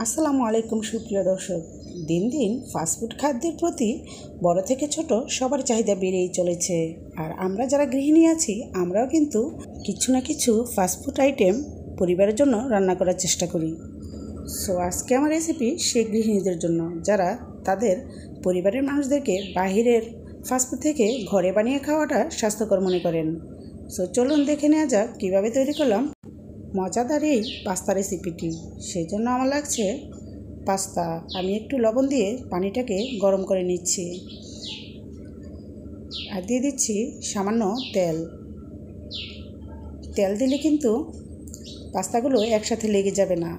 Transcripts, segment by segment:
আসসালামু আলাইকুম সুপ্রিয় দর্শক। দিন দিন ফাস্টফুড খাদ্যের প্রতি বড় থেকে ছোট সবার চাহিদা বেড়েই চলেছে। আর আমরা যারা গৃহিণী আছি আমরাও কিন্তু কিছু না কিছু ফাস্টফুড আইটেম পরিবারের জন্য রান্না করার চেষ্টা করি। সো আজকে আমার রেসিপি সেই গৃহিণীদের জন্য যারা তাদের পরিবারের মানুষদেরকে বাহিরের ফাস্টফুড থেকে ঘরে বানিয়ে খাওয়াটা স্বাস্থ্যকর মনে করেন। সো চলুন দেখে নেওয়া যাক কীভাবে তৈরি করলাম মজাদার এই পাস্তা রেসিপিটি। সেই জন্য আমার লাগছে পাস্তা। আমি একটু লবণ দিয়ে পানিটাকে গরম করে নিচ্ছি আর দিয়ে দিচ্ছি সামান্য তেল। তেল দিলে কিন্তু পাস্তাগুলো একসাথে লেগে যাবে না।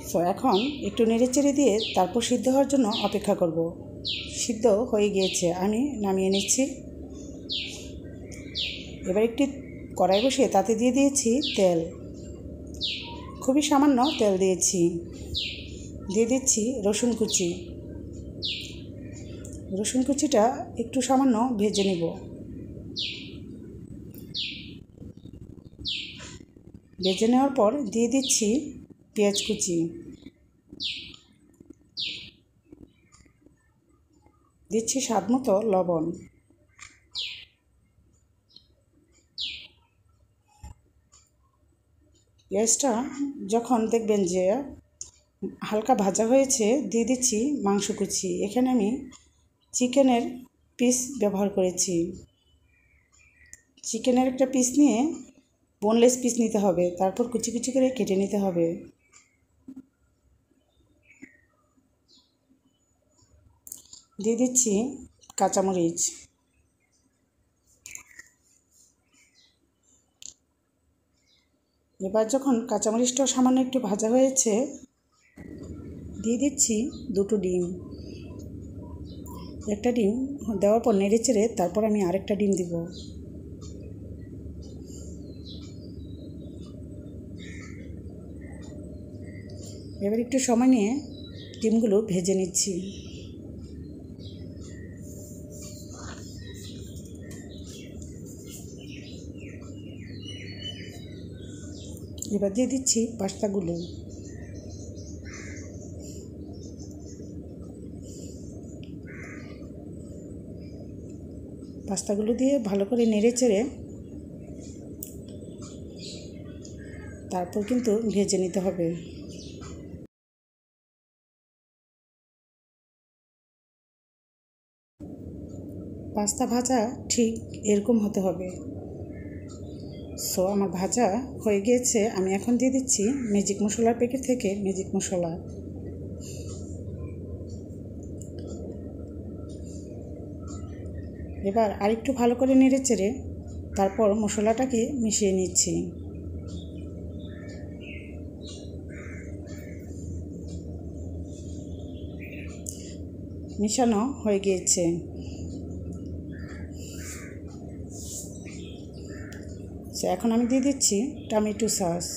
তো এখন একটু নেড়েচেড়ে দিয়ে তারপর সিদ্ধ হওয়ার জন্য অপেক্ষা করব। সিদ্ধ হয়ে গিয়েছে, আমি নামিয়ে নিচ্ছি। এবার একটি কড়াই বসিয়ে তাতে দিয়ে দিয়েছি তেল। খুবই সামান্য তেল দিয়েছি। দিয়ে দিচ্ছি রসুন কুচি। রসুন কুচিটা একটু সামান্য ভেজে নেব। ভেজে নেওয়ার পর দিয়ে দিচ্ছি পেঁয়াজ কুচি। দিচ্ছি স্বাদ মতো লবণ। পেঁয়াজটা যখন দেখবেন যে হালকা ভাজা হয়েছে দিয়ে দিচ্ছি মাংস কুচি। এখানে আমি চিকেনের পিস ব্যবহার করেছি। চিকেনের একটা পিস নিয়ে বোনলেস পিস নিতে হবে, তারপর কুচি কুচি করে কেটে নিতে হবে। দিয়ে দিচ্ছি কাঁচামরিচ। এবার যখন কাঁচামরিচটাও সামান্য একটু ভাজা হয়েছে দিয়ে দিচ্ছি দুটো ডিম। একটা ডিম দেওয়ার পর নেড়ে চেড়ে তারপর আমি আরেকটা ডিম দিব। এবার একটু সময় নিয়ে ডিমগুলো ভেজে নিচ্ছি। এবার দিয়ে দিচ্ছি পাস্তাগুলো। পাস্তাগুলো দিয়ে ভালো করে নেড়ে চেড়ে তারপর কিন্তু ভেজে নিতে হবে। পাস্তা ভাজা ঠিক এরকম হতে হবে। সো আমার ভাজা হয়ে গিয়েছে। আমি এখন দিয়ে দিচ্ছি ম্যাজিক মশলার প্যাকেট থেকে ম্যাজিক মশলা। এবার আরেকটু ভালো করে নেড়ে চেড়ে তারপর মশলাটাকে মিশিয়ে নিচ্ছি। মিশানো হয়ে গিয়েছে। এখন আমি দিয়ে দিচ্ছি টমেটো সস।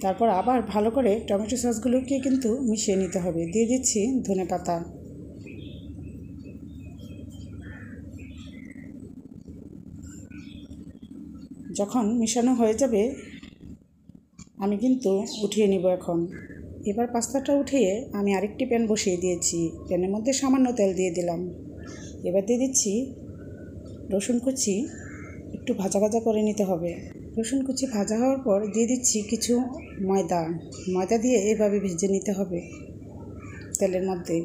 তারপর আবার ভালো করে টমেটো সসগুলোকে কিন্তু মিশিয়ে নিতে হবে। দিয়ে দিচ্ছি ধনেপাতা। যখন মিশানো হয়ে যাবে আমি কিন্তু উঠিয়ে নিব এখন। এবার পাস্তাটা উঠিয়ে আমি আরেকটি প্যান বসিয়ে দিয়েছি। প্যানের মধ্যে সামান্য তেল দিয়ে দিলাম। এবার দিয়ে দিচ্ছি রসুন কুচি। একটু ভাজা ভাজা করে নিতে হবে। রসুন কুচি ভাজা হওয়ার পর দিয়ে দিচ্ছি কিছু ময়দা দিয়ে এভাবে ভেজে নিতে হবে তেলের মধ্যে।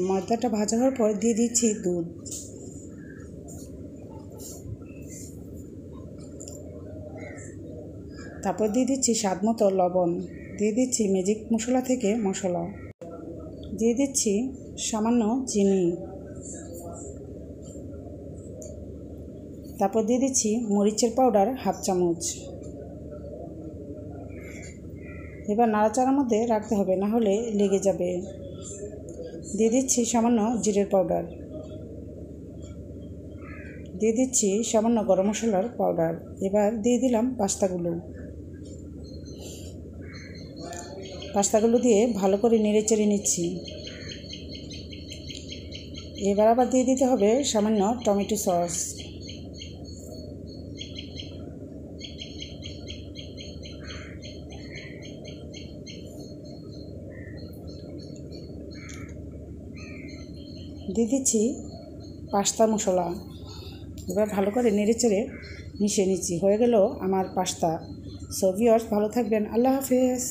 ময়দাটা ভাজা হওয়ার পর দিয়ে দিচ্ছি দুধ। তারপর দিয়ে দিচ্ছি স্বাদ মতো লবণ। দিয়ে দিচ্ছি ম্যাজিক মশলা থেকে মশলা। দিয়ে দিচ্ছি সামান্য চিনি। তারপর দিয়ে দিচ্ছি মরিচের পাউডার হাফ চামচ। এবার নাড়াচাড়ার মধ্যে রাখতে হবে, না হলে লেগে যাবে। দিয়ে দিচ্ছি সামান্য জিরের পাউডার। দিয়ে দিচ্ছি সামান্য গরম মশলার পাউডার। এবার দিয়ে দিলাম পাস্তাগুলো। পাস্তাগুলো দিয়ে ভালো করে নেড়ে চেড়ে নিচ্ছি। এবার আবার দিয়ে দিতে হবে সামান্য টমেটো সস। দিয়ে দিচ্ছি পাস্তা মশলা। এবার ভালো করে নেড়ে চেড়ে মিশিয়ে নিচ্ছি। হয়ে গেল আমার পাস্তা। সো ভিউয়ার্স, ভালো থাকবেন। আল্লাহ হাফেজ।